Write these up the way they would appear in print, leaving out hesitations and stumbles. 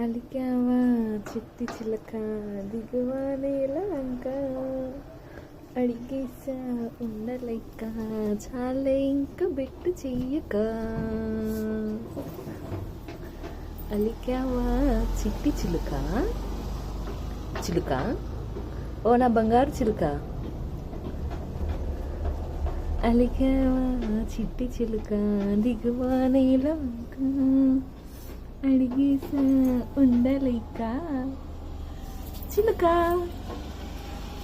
అలికావా చిట్టి చిలక దిగువా నేలంక అడిగేసా ఉండలేక చాలే ఇంక బెట్టు చెయ్యక అలికావా చిట్టి చిలుక చిలుక ఓ నా బంగారు చిలుక అలికావా చిట్టి చిలుక దిగువా నేలంక అడిగేసా ఉండలేక చిలుక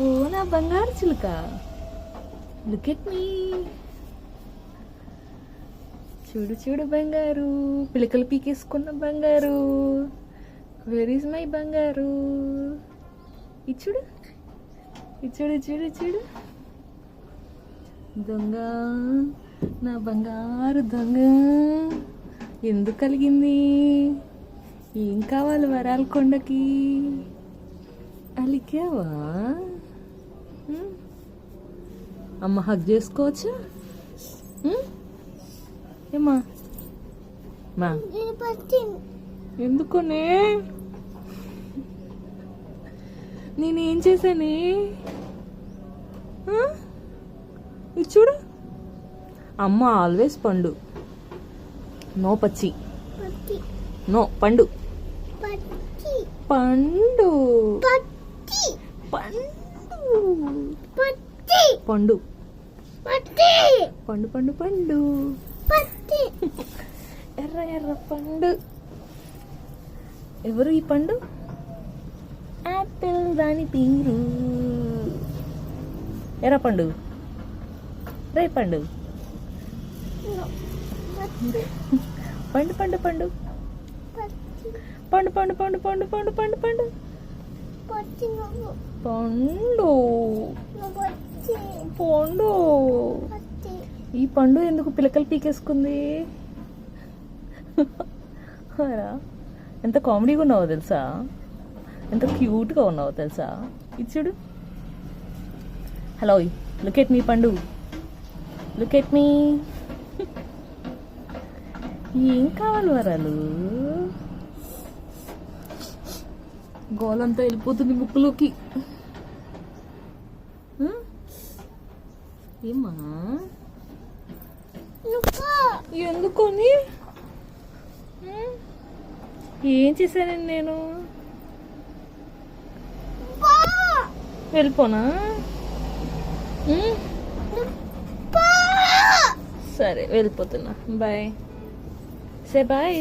ఓ నా బంగారు చిలుక లుక్ ఎట్ మీ చూడు చూడు బంగారు పిలకలు పీకేసుకున్న బంగారు వేర్ ఈజ్ మై బంగారు ఇచ్చుడు ఇచ్చుడు చూడు చూడు దొంగ నా బంగారు దొంగ ఎందుకు కలిగింది ఏం కావాలి వరాల కొండకి అలికావా అమ్మ హగ్ చేసుకోవచ్చా ఏమా మా ఎందుకనే నేనేం చేశానే ఇది చూడు అమ్మ ఆల్వేస్ పండు నో పచ్చి నో పండు పండు పండు పండు పండు పండు ఎర్ర ఎర్ర పండు ఎవరు ఈ పండు యాపిల్ దాని పేరు ఎర్ర పండు రే పండు పండు పండు పండు పండు పండు పండు పండు పండు పండు పండు పండు పండు ఈ పండు ఎందుకు పిలకలు పీకేసుకుంది ఎంత కామెడీగా ఉన్నావో తెలుసా ఎంత క్యూట్గా ఉన్నావో తెలుసా ఇచ్చుడు హలో లుక్ ఎట్ మీ పండు లుక్ ఎట్ మీ ఏం కావాలి వరాలు గోలంతా వెళ్ళిపోతుంది ముక్కులోకి ఏమా ఎందుకొని ఏం చేశానండి నేను వెళ్ళిపోనా సరే వెళ్ళిపోతున్నా బాయ్ సే బాయ్